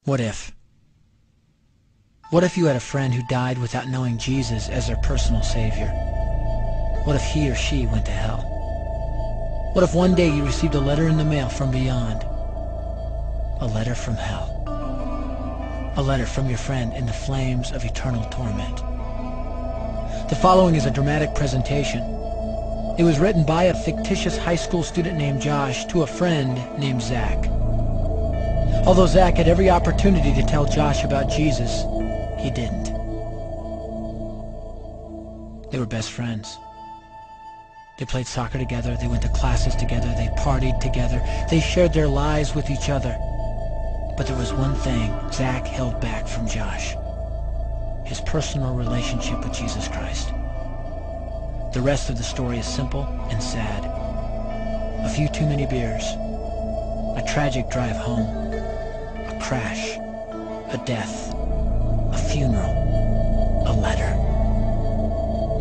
What if? What if you had a friend who died without knowing Jesus as their personal Savior? What if he or she went to hell? What if one day you received a letter in the mail from beyond? A letter from hell. A letter from your friend in the flames of eternal torment. The following is a dramatic presentation. It was written by a fictitious high school student named Josh to a friend named Zach. Although Zach had every opportunity to tell Josh about Jesus, he didn't. They were best friends. They played soccer together, they went to classes together, they partied together, they shared their lives with each other. But there was one thing Zach held back from Josh: his personal relationship with Jesus Christ. The rest of the story is simple and sad. A few too many beers, a tragic drive home, a crash, a death, a funeral, a letter.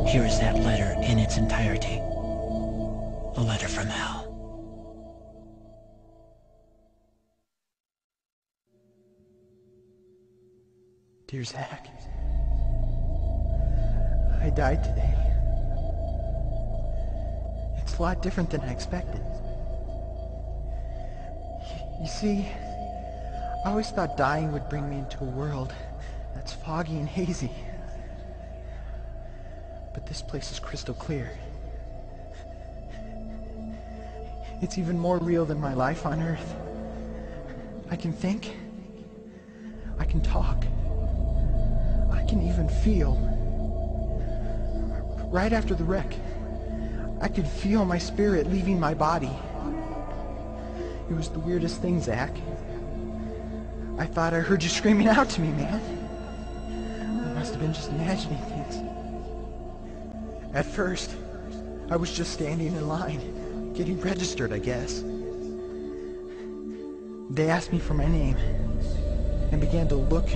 Here is that letter in its entirety. A letter from hell. Dear Zach, I died today. It's a lot different than I expected. You see, I always thought dying would bring me into a world that's foggy and hazy. But this place is crystal clear. It's even more real than my life on Earth. I can think. I can talk. I can even feel. Right after the wreck, I could feel my spirit leaving my body. It was the weirdest thing, Zach. I thought I heard you screaming out to me, man. I must have been just imagining things. At first, I was just standing in line, getting registered, I guess. They asked me for my name and began to look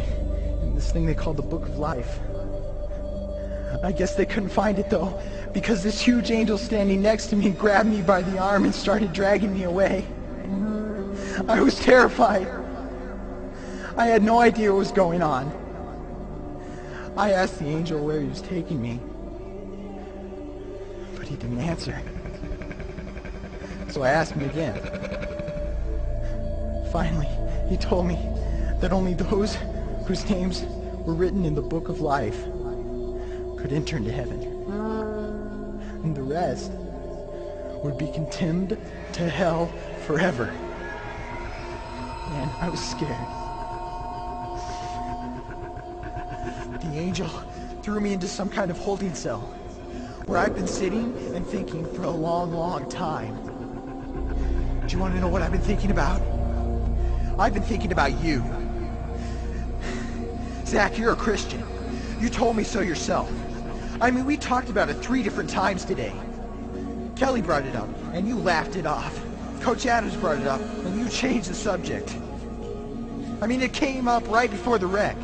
in this thing they called the Book of Life. I guess they couldn't find it, though, because this huge angel standing next to me grabbed me by the arm and started dragging me away. I was terrified. I had no idea what was going on. I asked the angel where he was taking me, but he didn't answer. So I asked him again. Finally, he told me that only those whose names were written in the Book of Life could enter into heaven. And the rest would be condemned to hell forever. Man, I was scared. The angel threw me into some kind of holding cell where I've been sitting and thinking for a long, long time. Do you want to know what I've been thinking about? I've been thinking about you. Zach, you're a Christian. You told me so yourself. I mean, we talked about it 3 different times today. Kelly brought it up, and you laughed it off. Coach Adams brought it up, and you changed the subject. I mean, it came up right before the wreck.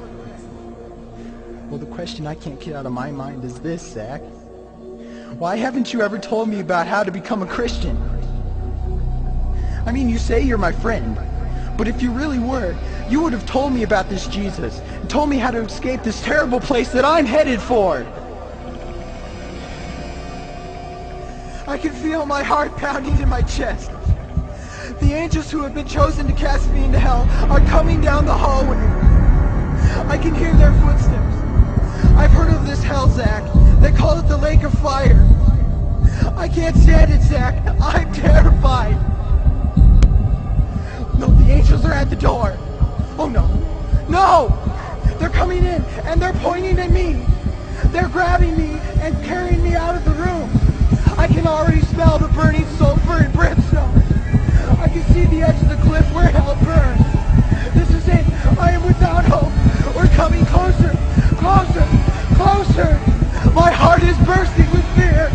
Well, the question I can't get out of my mind is this, Zach. Why haven't you ever told me about how to become a Christian? I mean, you say you're my friend, but if you really were, you would have told me about this Jesus and told me how to escape this terrible place that I'm headed for. I can feel my heart pounding in my chest. The angels who have been chosen to cast me into hell are coming down the hallway. I can hear their footsteps. I've heard of this hell, Zach. They call it the lake of fire. I can't stand it, Zach. I'm terrified. No, the angels are at the door. Oh no. No! They're coming in and they're pointing at me. They're grabbing me and carrying me out of the room. I can already smell the burning sulfur and brimstone. I can see the edge of the cliff where hell burns. This is it. I am without hope. We're coming closer, closer, closer. My heart is bursting with fear.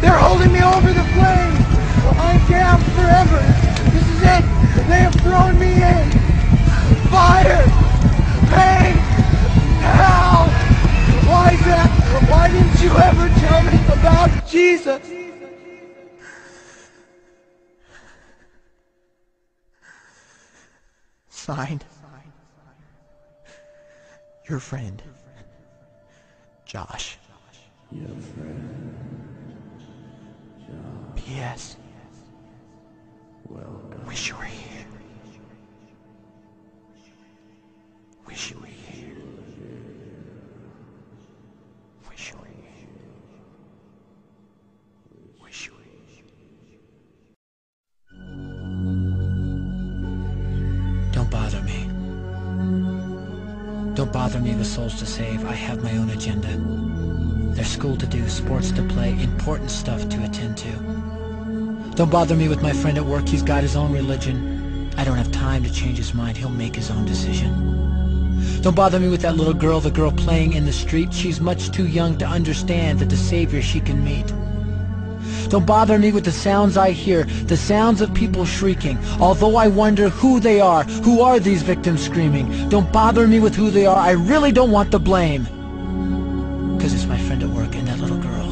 They're holding me over the flames. I'm damned forever. This is it. They have thrown me in. Fire, pain, hell. Why, Zach? Why didn't you ever tell me about Jesus? Signed, Your friend, Josh. Your friend, Josh. P.S. Welcome. Wish you were here. Wish you were here. Wish you were here. Wish you were here. Don't bother me. Don't bother me with souls to save. I have my own agenda. There's school to do, sports to play, important stuff to attend to. Don't bother me with my friend at work. He's got his own religion. I don't have time to change his mind. He'll make his own decision. Don't bother me with that little girl, the girl playing in the street. She's much too young to understand that the Savior she can meet. Don't bother me with the sounds I hear, the sounds of people shrieking, although I wonder who they are. Who are these victims screaming? Don't bother me with who they are. I really don't want the blame. Because it's my friend at work and that little girl.